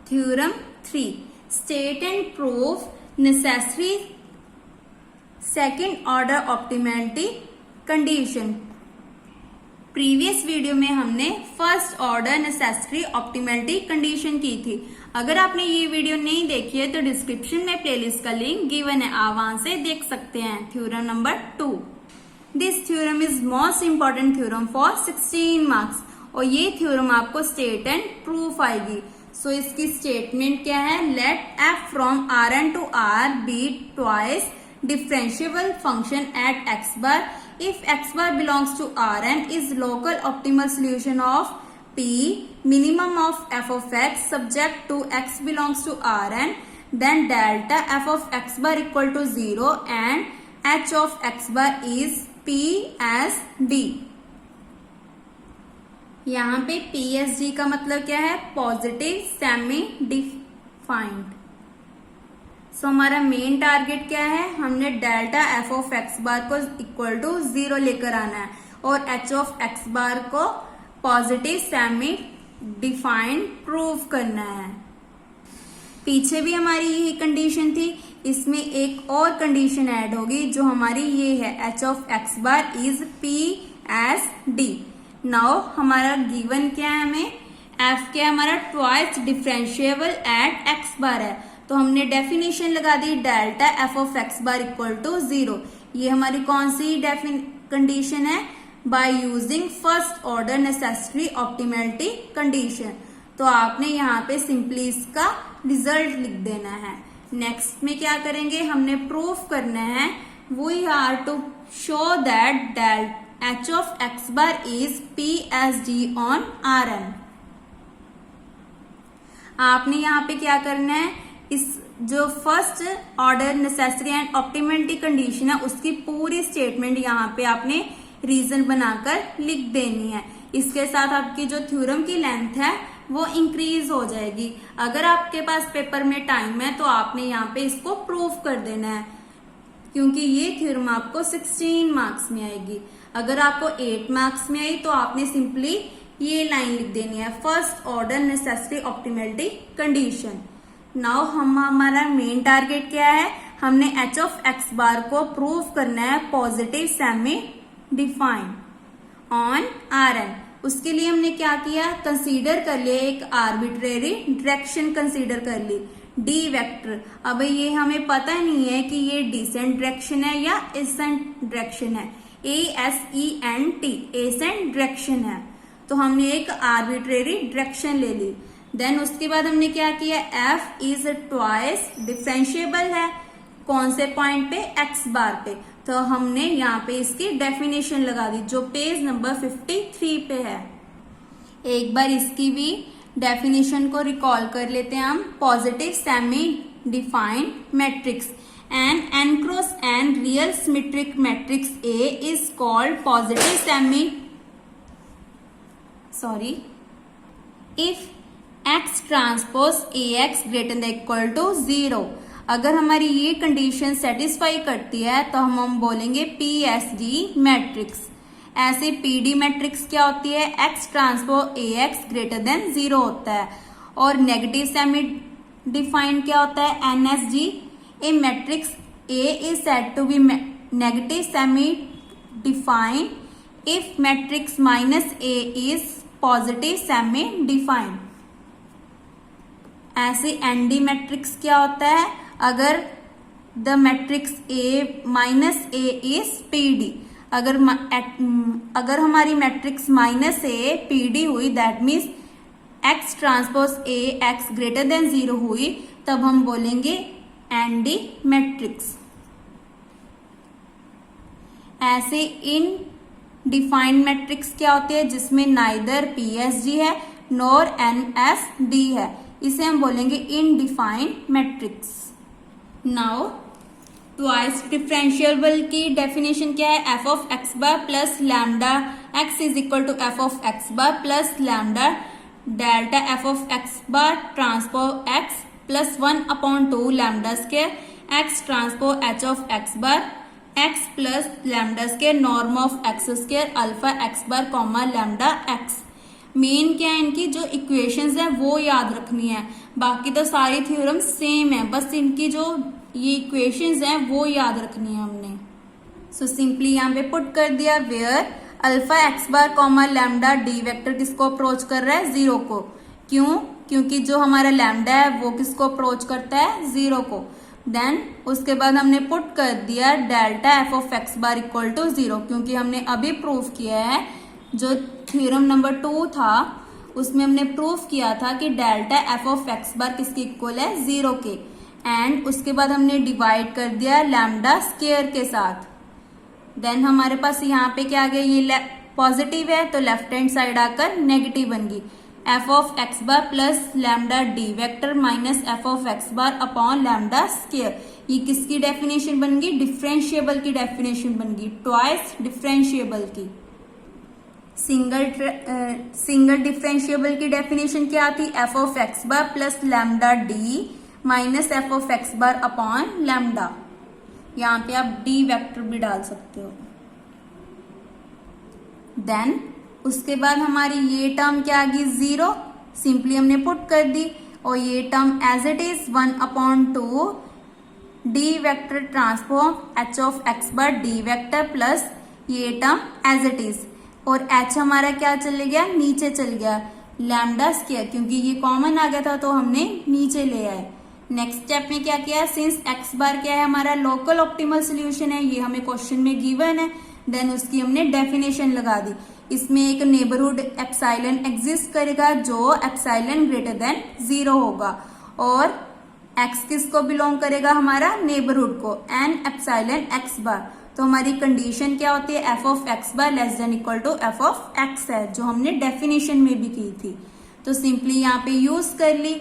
Theorem 3. State and prove necessary second order optimality condition. Previous video में हमने first order necessary optimality condition की थी। अगर आपने ये वीडियो नहीं देखी है तो डिस्क्रिप्शन में प्लेलिस्ट का लिंक गिवन है, आप वहां से देख सकते हैं। Theorem number 2। This theorem is most important theorem for 16 marks और ये थ्योरम आपको स्टेट एंड प्रूफ आएगी। सो इसकी स्टेटमेंट क्या है? Let f from R n to R be twice differentiable function at x bar if x bar belongs to Rn is local optimal solution of P minimum of f of x subject to x belongs to Rn, then delta f of x bar equal to 0 and h of x bar is P as D। यहाँ पे P as D का मतलब क्या है? Positive semi defined. सो हमारा main target क्या है? हमने डेल्टा एफ ऑफ एक्स बार को इक्वल टू 0 लेकर आना है और एच ऑफ एक्स बार को पॉजिटिव सेमी डिफाइंड प्रूव करना है। पीछे भी हमारी यही कंडीशन थी, इसमें एक और कंडीशन ऐड होगी जो हमारी ये है, H of x bar is P S D. Now हमारा गिवन क्या है? हमें एफ क्या हमारा twice differentiable at X bar है, तो हमने डेफिनेशन लगा दी delta F of x bar equal to 0। ये हमारी कौन सी कंडीशन है? By using first order necessary optimality condition. तो आपने यहाँ पे सिंपली इसका रिजल्ट लिख देना है। नेक्स्ट में क्या करेंगे? हमने प्रूफ करना है, we are to show that delta h of x bar is P S D on R n. आपने यहाँ पे क्या करना है? इस जो first order necessary and optimality condition है उसकी पूरी स्टेटमेंट यहाँ पे आपने रीजन बनाकर लिख देनी है। इसके साथ आपकी जो थ्योरम की लेंथ है वो इंक्रीज हो जाएगी। अगर आपके पास पेपर में टाइम है तो आपने यहाँ पे इसको प्रूफ कर देना है, क्योंकि ये थ्योरम आपको 16 मार्क्स में आएगी। अगर आपको 8 मार्क्स में आई तो आपने सिंपली ये लाइन लिख देनी है, first order necessary optimality condition. Now हमारा मेन टारगेट क्या है? हमने एच ऑफ एक्स बार को प्रूव करना है positive semi defined on R n. उसके लिए हमने क्या किया? कंसीडर कर लिया एक आर्बिट्रेरी डायरेक्शन कंसीडर कर ली, डी वेक्टर। अब ये हमें पता नहीं है कि ये डिसेंट डायरेक्शन है या एसेंट डायरेक्शन है, ASENT एसेंट डायरेक्शन है। तो हमने एक आर्बिट्रेरी डायरेक्शन ले ली। देन उसके बाद हमने क्या किया? एफ इज ट्वाइस डिफरेंशिएबल है, कौन से पॉइंट पे? एक्स बार पे। तो हमने यहाँ पे इसकी डेफिनेशन लगा दी जो पेज नंबर 53 पे है। एक बार इसकी भी डेफिनेशन को रिकॉल कर लेते हैं हम। Positive semi defined matrix n cross n real symmetric matrix A is called positive semi if x transpose A x greater than equal to 0। अगर हमारी ये कंडीशन सेटिस्फाई करती है तो हम बोलेंगे पी एस डी मैट्रिक्स। ऐसे पी डी मैट्रिक्स क्या होती है? X transpose A x greater than 0 होता है। और नेगेटिव सेमी डिफाइंड क्या होता है? N S G. A matrix A is said to be negative semi defined if matrix minus A is positive semi defined. ऐसे एनडी मैट्रिक्स क्या होता है? अगर the matrix A minus A is PD. अगर हमारी मैट्रिक्स माइनस ए पीडी हुई, that means x transpose A x greater than 0 हुई, तब हम बोलेंगे एनडी मैट्रिक्स। ऐसे इन डिफाइंड मैट्रिक्स क्या होते हैं? जिसमें नाइदर पीएसडी है नॉर एनएसडी है, इसे हम बोलेंगे indefined matrix. Now twice differentiable की डेफिनेशन क्या है? F of x bar plus lambda x is equal to f of x bar plus lambda delta F of x bar transpose x plus 1/2 lambda square x transpose H of x bar x plus lambda square norm of x square alpha x bar comma lambda x. Main क्या है, इनकी जो equations है वो याद रखनी है, बाकी तो सारी थ्योरम सेम है, बस इनकी जो ये इक्वेशंस हैं वो याद रखनी है हमने। सो सिंपली यहाँ पे पुट कर दिया where alpha x bar comma lambda D vector किसको अप्रोच कर रहा है, जीरो को। क्यों? क्योंकि जो हमारा लैम्डा है वो किसको अप्रोच करता है, जीरो को। देन उसके बाद हमने पुट कर दिया delta F of x bar equal to zero, क्योंकि हमने अभी प्रूफ किया है, जो थ्योरम नंबर 2 था उसमें हमने प्रूफ किया था कि डेल्टा एफ ऑफ एक्स बार किसके इक्वल है, जीरो के। एंड उसके बाद हमने डिवाइड कर दिया लैम्डा स्क्वायर के साथ। देन हमारे पास यहाँ पे क्या आ गया, ये पॉजिटिव है तो लेफ्ट हैंड साइड आकर नेगेटिव बन गई। F of x bar plus lambda D vector minus f of x bar upon lambda square, ये किसकी डेफिनेशन बन गई, डिफरेंशिएबल की डेफिनेशन बन गई, ट्वाइस डिफरेंशिएबल की। सिंगल डिफरेंशिएबल की डेफिनेशन क्या थी, F of x bar plus lambda D minus f of x bar upon lambda. यहाँ पे आप डी वेक्टर भी डाल सकते हो। देन उसके बाद हमारी ये टर्म क्या आ गई, जीरो, सिंपली हमने पुट कर दी, और ये term as it is 1/2 d vector transform h of x bar d vector plus ये टर्म एज इट इज, और एच हमारा क्या चले गया, नीचे चल गया, लैम्डा स्क्वायर, क्योंकि ये कॉमन आ गया था तो हमने नीचे ले आए। नेक्स्ट स्टेप में क्या किया, सिंस एक्स बार क्या है हमारा लोकल ऑप्टिमल सोल्यूशन है, ये हमें क्वेश्चन में गिवन है, देन उसकी हमने डेफिनेशन लगा दी। इसमें एक नेबरहुड एप्सिलॉन एग्जिस्ट करेगा जो एप्सिलॉन ग्रेटर देन 0 होगा, और एक्स किसको बिलोंग करेगा, हमारा नेबरहुड को, एन एप्सिलॉन एक्स बार। तो हमारी कंडीशन क्या होती है, f of x bar less than equal to f of x है, जो हमने डेफिनेशन में भी की थी। तो सिंपली यहाँ पे यूज कर ली।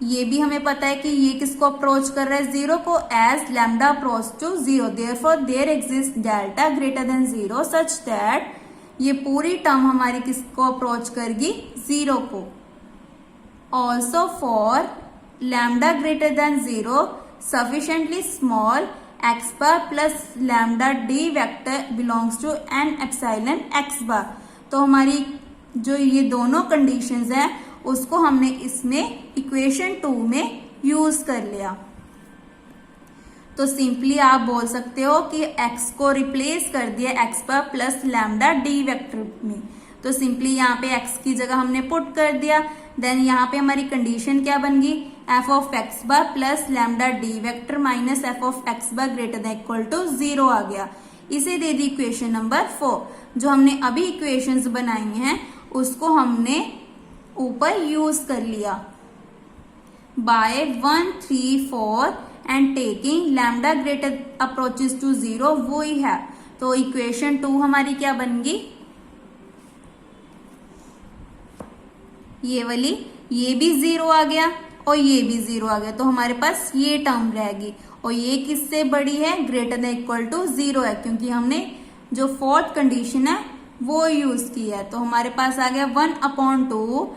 ये भी हमें पता है कि ये किसको अप्रोच कर रहा है, जीरो को, as lambda approach to zero, therefore there exist delta greater than zero such that ये पूरी टर्म हमारी किसको अप्रोच करेगी, जीरो को। Also for lambda greater than zero sufficiently small X bar plus lambda D vector belongs to N epsilon X bar. तो हमारी जो ये दोनों कंडीशंस हैं उसको हमने इसमें इक्वेशन 2 में यूज कर लिया। तो सिंपली आप बोल सकते हो कि x को रिप्लेस कर दिया x बार प्लस लैम्डा डी वेक्टर में। तो सिंपली यहाँ पे x की जगह हमने पुट कर दिया। देन यहाँ पे हमारी कंडीशन क्या बन गई, f of x bar plus lambda D vector minus f of x bar greater than equal to 0 आ गया। इसे दे दी इक्वेशन नंबर 4। जो हमने अभी इक्वेशंस बनाई हैं उसको हमने ऊपर यूज कर लिया by 1, 3, 4 and taking lambda greater approaches to 0 वो ही है। तो इक्वेशन 2 हमारी क्या बन गई, ये वाली, ये भी 0 आ गया और ये भी 0 आ गया, तो हमारे पास ये टर्म रहेगी। और ये किससे बड़ी है, ग्रेटर देन इक्वल टू 0 है, क्योंकि हमने जो फोर्थ कंडीशन है वो यूज की है। तो हमारे पास आ गया 1/2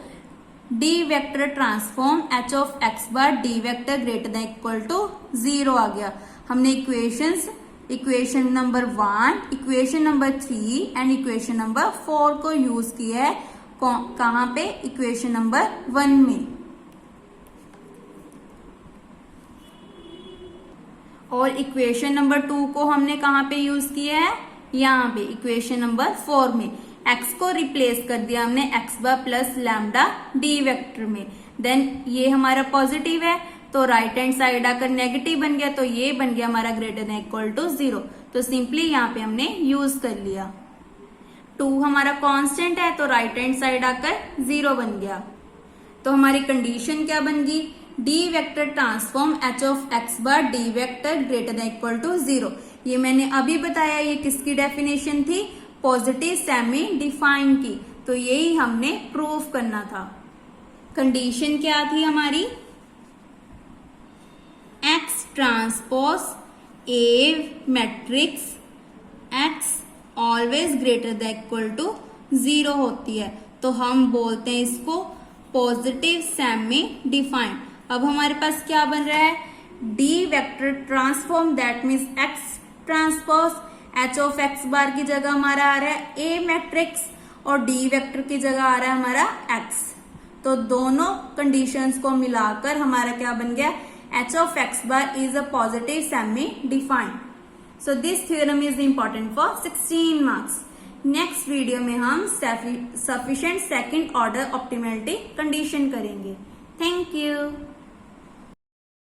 d vector transform h of x bar d vector greater than equal to 0 आ गया। हमने equation number 1, equation number 3 and equation number 4 को यूज किया है कहाँ पे, इक्वेशन नंबर 1 में। और इक्वेशन नंबर 2 को हमने कहाँ पे यूज किया है, यहाँ पे इक्वेशन नंबर 4 में। x को रिप्लेस कर दिया हमने x बार प्लस लैम्डा डी वेक्टर में। देन ये हमारा पॉजिटिव है तो राइट हैंड साइड आकर नेगेटिव बन गया, तो ये बन गया हमारा ग्रेटर देन इक्वल टू 0। तो सिंपली यहाँ पे हमने यूज कर लिया। 2 हमारा कांस्टेंट है तो राइट हैंड साइड आकर 0 बन गया। तो हमारी कंडीशन क्या बन गई, d vector transform h of x bar d vector greater than equal to 0। ये मैंने अभी बताया, ये किसकी डेफिनेशन थी, पॉजिटिव सेमी डिफाइन की। तो यही हमने प्रूफ करना था। कंडीशन क्या थी हमारी, x transpose A matrix x always greater than equal to 0 होती है, तो हम बोलते हैं इसको पॉजिटिव सेमी डिफाइंड। अब हमारे पास क्या बन रहा है, D vector transform that means x transpose H of x bar की जगह हमारा आ रहा है ए मैट्रिक्स, और डी वेक्टर की जगह आ रहा है हमारा एक्स। तो दोनों कंडीशंस को मिलाकर हमारा क्या बन गया, h of x bar is a positive semi defined. So this theorem is important for 16 marks. Next video में हम sufficient second order optimality condition करेंगे। Thank you.